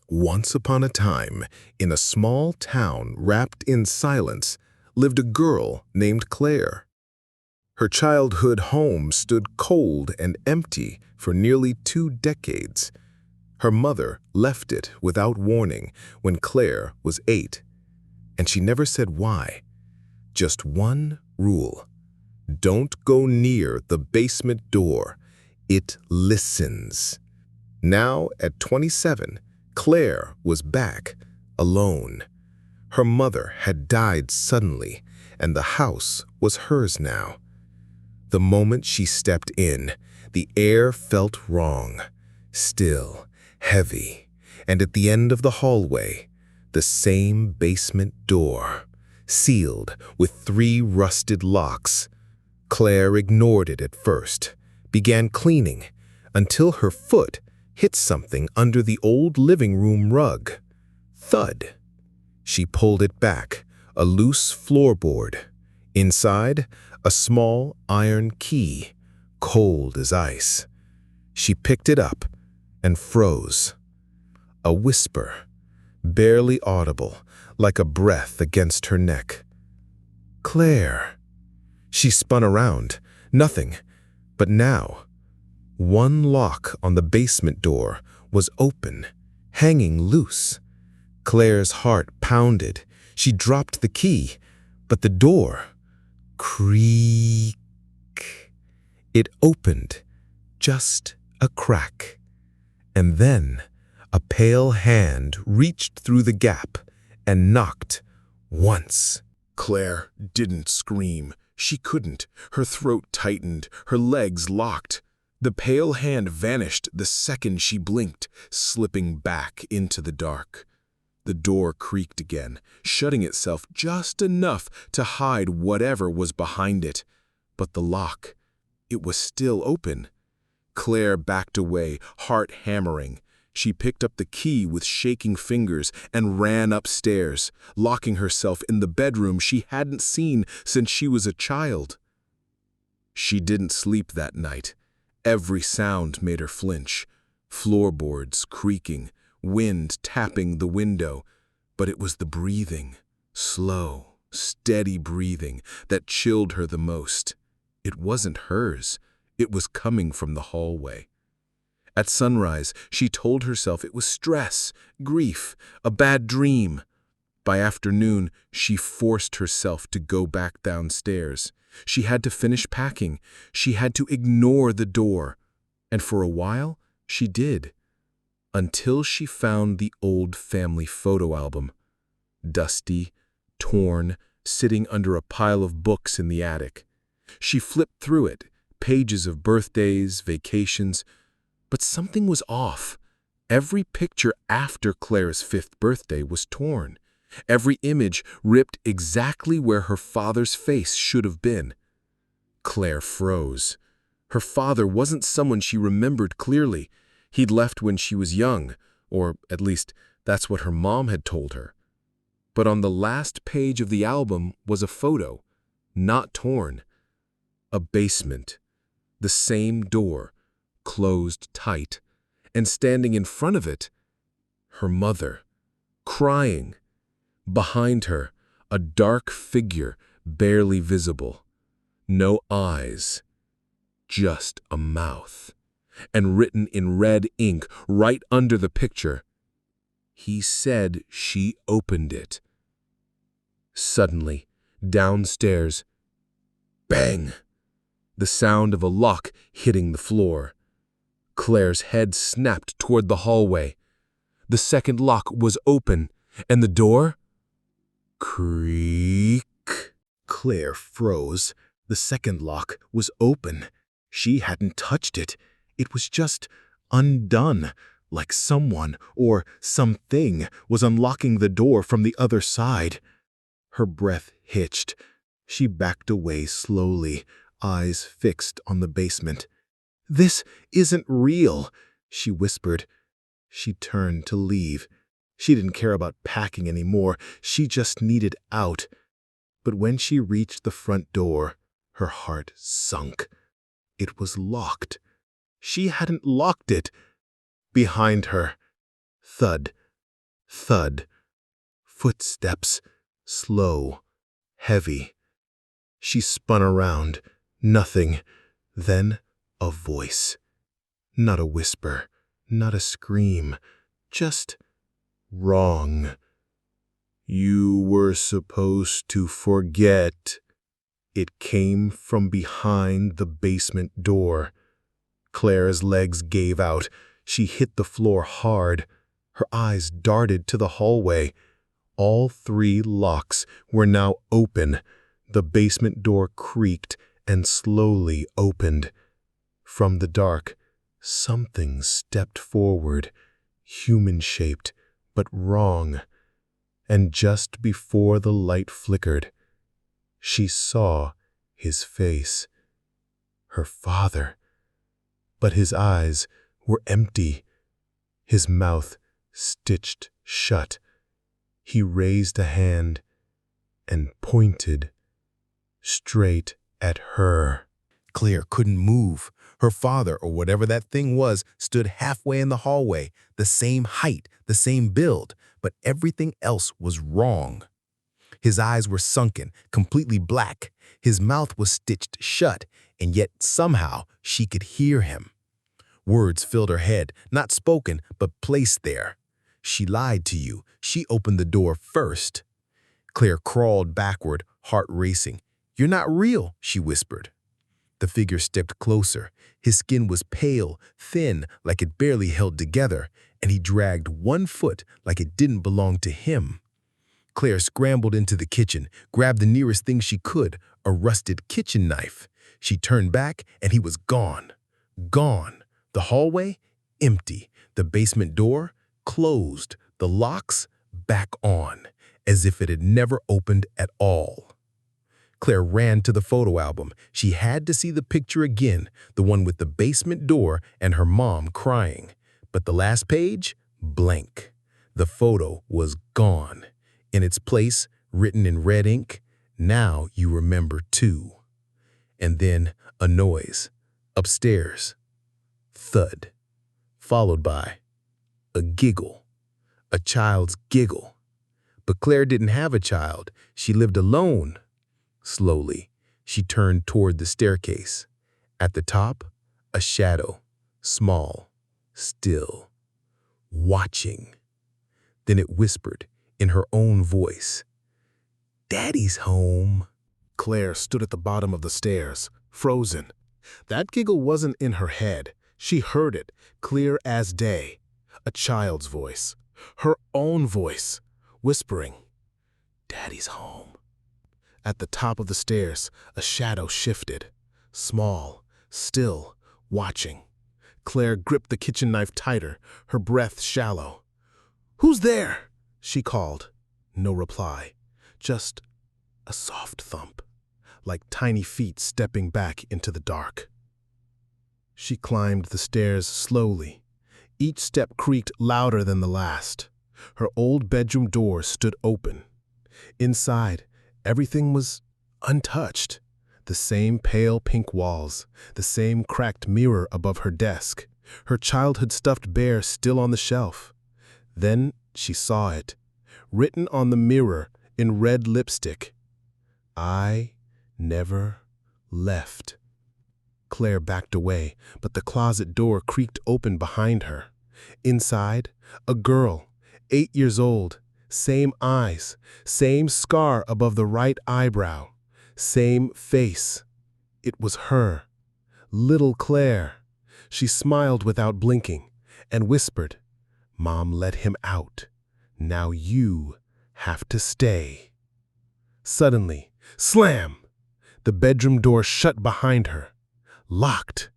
Once upon a time, in a small town wrapped in silence, lived a girl named Claire. Her childhood home stood cold and empty for nearly 2 decades. Her mother left it without warning when Claire was 8, and she never said why. Just one rule: don't go near the basement door. It listens. Now, at 27, Claire was back, alone. Her mother had died suddenly, and the house was hers now. The moment she stepped in, the air felt wrong, still, heavy, and at the end of the hallway, the same basement door, sealed with 3 rusted locks. Claire ignored it at first, began cleaning, until her foot hit something under the old living room rug. Thud. She pulled it back, a loose floorboard. Inside, a small iron key, cold as ice. She picked it up and froze. A whisper, barely audible, like a breath against her neck. "Claire." She spun around. Nothing. But now, one lock on the basement door was open, hanging loose. Claire's heart pounded. She dropped the key, but the door, creak. It opened, just a crack. And then a pale hand reached through the gap and knocked once. Claire didn't scream. She couldn't. Her throat tightened, her legs locked. The pale hand vanished the second she blinked, slipping back into the dark. The door creaked again, shutting itself just enough to hide whatever was behind it. But the lock, it was still open. Claire backed away, heart hammering. She picked up the key with shaking fingers and ran upstairs, locking herself in the bedroom she hadn't seen since she was a child. She didn't sleep that night. Every sound made her flinch. Floorboards creaking, wind tapping the window. But it was the breathing, slow, steady breathing, that chilled her the most. It wasn't hers. It was coming from the hallway. At sunrise, she told herself it was stress, grief, a bad dream. By afternoon, she forced herself to go back downstairs. She had to finish packing. She had to ignore the door. And for a while, she did. Until she found the old family photo album. Dusty, torn, sitting under a pile of books in the attic. She flipped through it, pages of birthdays, vacations. But something was off. Every picture after Claire's 5th birthday was torn. Every image ripped exactly where her father's face should have been. Claire froze. Her father wasn't someone she remembered clearly. He'd left when she was young, or at least that's what her mom had told her. But on the last page of the album was a photo, not torn. A basement. The same door, closed tight, and standing in front of it, her mother, crying. Behind her, a dark figure barely visible. No eyes, just a mouth. And written in red ink right under the picture, "He said she opened it." Suddenly, downstairs, bang! The sound of a lock hitting the floor. Claire's head snapped toward the hallway. The second lock was open, and the door? Creak. Claire froze. The second lock was open. She hadn't touched it. It was just undone, like someone or something was unlocking the door from the other side. Her breath hitched. She backed away slowly, eyes fixed on the basement. "This isn't real," she whispered. She turned to leave. She didn't care about packing anymore. She just needed out. But when she reached the front door, her heart sunk. It was locked. She hadn't locked it. Behind her, thud, Thud. Footsteps. Slow. Heavy. She spun around. Nothing. Then a voice. Not a whisper. Not a scream. Just wrong. You were supposed to forget. It came from behind the basement door. Claire's legs gave out. She hit the floor hard. Her eyes darted to the hallway. All 3 locks were now open. The basement door creaked and slowly opened. From the dark, something stepped forward, human-shaped, but wrong. And just before the light flickered, she saw his face. Her father. But his eyes were empty, his mouth stitched shut. He raised a hand and pointed straight at her. Claire couldn't move. Her father, or whatever that thing was, stood halfway in the hallway, the same height, the same build, but everything else was wrong. His eyes were sunken, completely black. His mouth was stitched shut, and yet somehow she could hear him. Words filled her head, not spoken, but placed there. She lied to you. She opened the door first. Claire crawled backward, heart racing. "You're not real," she whispered. The figure stepped closer. His skin was pale, thin, like it barely held together, and he dragged one foot like it didn't belong to him. Claire scrambled into the kitchen, grabbed the nearest thing she could, a rusted kitchen knife. She turned back, and he was gone. Gone. The hallway, empty. The basement door, closed. The locks, back on, as if it had never opened at all. Claire ran to the photo album. She had to see the picture again, the one with the basement door and her mom crying. But the last page, blank. The photo was gone. In its place, written in red ink, "Now you remember too." And then a noise. Upstairs. Thud. Followed by a giggle. A child's giggle. But Claire didn't have a child. She lived alone. Slowly, she turned toward the staircase. At the top, a shadow, small, still, watching. Then it whispered in her own voice, "Daddy's home." Claire stood at the bottom of the stairs, frozen. That giggle wasn't in her head. She heard it, clear as day. A child's voice. Her own voice, whispering, "Daddy's home." At the top of the stairs, a shadow shifted. Small, still, watching. Claire gripped the kitchen knife tighter, her breath shallow. "Who's there?" she called. No reply. Just a soft thump, like tiny feet stepping back into the dark. She climbed the stairs slowly. Each step creaked louder than the last. Her old bedroom door stood open. Inside, everything was untouched. The same pale pink walls, the same cracked mirror above her desk, her childhood stuffed bear still on the shelf. Then she saw it, written on the mirror in red lipstick. "I never left." Claire backed away, but the closet door creaked open behind her. Inside, a girl, 8 years old, same eyes, same scar above the right eyebrow, same face. It was her, little Claire. She smiled without blinking and whispered, "Mom let him out. Now you have to stay." Suddenly, slam! The bedroom door shut behind her. Locked.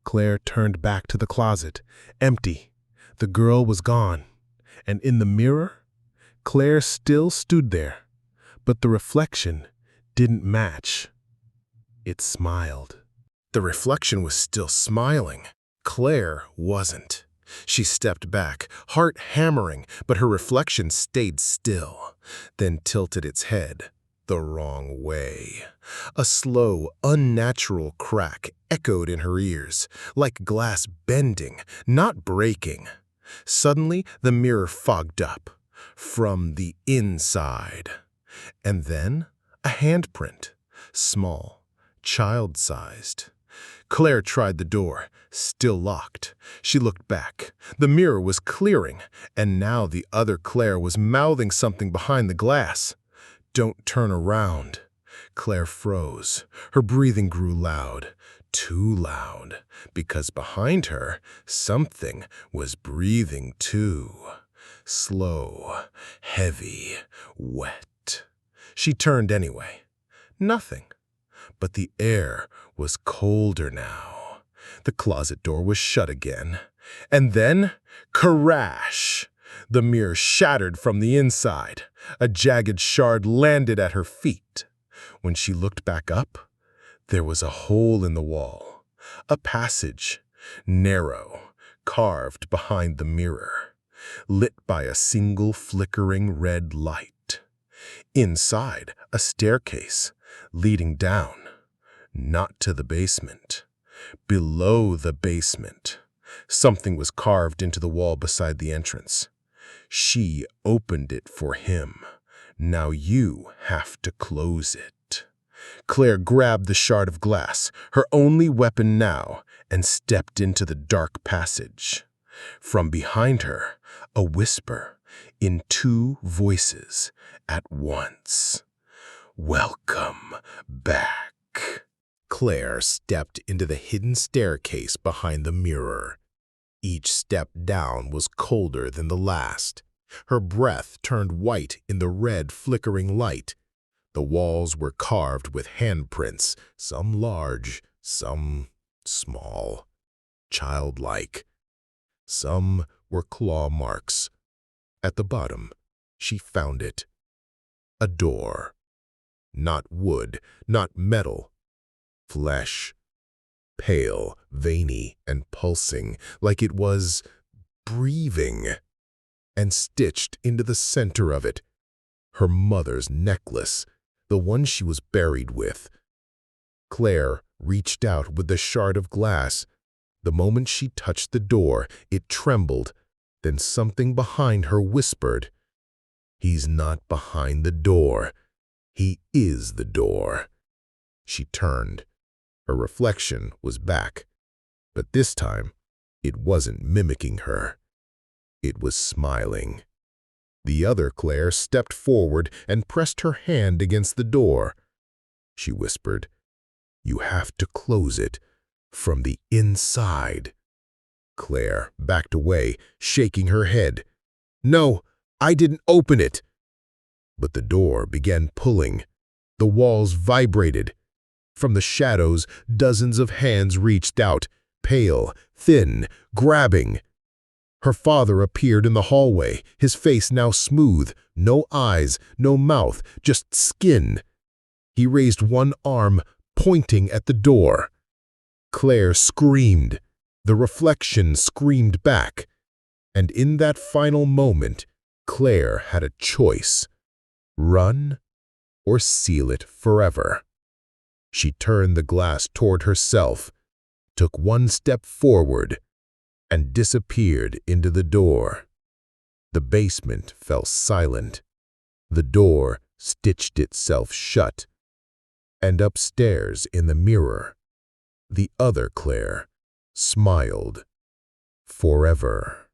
Claire turned back to the closet, empty. The girl was gone. And in the mirror, Claire still stood there, but the reflection didn't match. It smiled. The reflection was still smiling. Claire wasn't. She stepped back, heart hammering, but her reflection stayed still, then tilted its head the wrong way. A slow, unnatural crack echoed in her ears, like glass bending, not breaking. Suddenly, the mirror fogged up from the inside. And then, a handprint, small, child-sized. Claire tried the door, still locked. She looked back. The mirror was clearing, and now the other Claire was mouthing something behind the glass. "Don't turn around." Claire froze. Her breathing grew loud, too loud, because behind her, something was breathing too. Slow, heavy, wet. She turned anyway. Nothing. But the air was colder now. The closet door was shut again. And then, crash! The mirror shattered from the inside. A jagged shard landed at her feet. When she looked back up, there was a hole in the wall. A passage, narrow, carved behind the mirror, lit by a single flickering red light. Inside, a staircase leading down. Not to the basement. Below the basement. Something was carved into the wall beside the entrance. She opened it for him. Now you have to close it. Claire grabbed the shard of glass, her only weapon now, and stepped into the dark passage. From behind her, a whisper, in two voices at once. "Welcome back." Claire stepped into the hidden staircase behind the mirror. Each step down was colder than the last. Her breath turned white in the red, flickering light. The walls were carved with handprints, some large, some small, childlike. Some were claw marks. At the bottom, she found it. A door. Not wood, not metal. Flesh. Pale, veiny, and pulsing, like it was breathing. And stitched into the center of it, her mother's necklace, the one she was buried with. Claire reached out with the shard of glass. The moment she touched the door, it trembled. Then something behind her whispered, "He's not behind the door. He is the door." She turned. Her reflection was back. But this time, it wasn't mimicking her. It was smiling. The other Claire stepped forward and pressed her hand against the door. She whispered, "You have to close it from the inside." Claire backed away, shaking her head. "No, I didn't open it." But the door began pulling. The walls vibrated. From the shadows, dozens of hands reached out, pale, thin, grabbing. Her father appeared in the hallway, his face now smooth, no eyes, no mouth, just skin. He raised one arm, pointing at the door. Claire screamed. The reflection screamed back. And in that final moment, Claire had a choice. Run or seal it forever. She turned the glass toward herself, took one step forward, and disappeared into the door. The basement fell silent. The door stitched itself shut. And upstairs in the mirror, the other Claire smiled forever.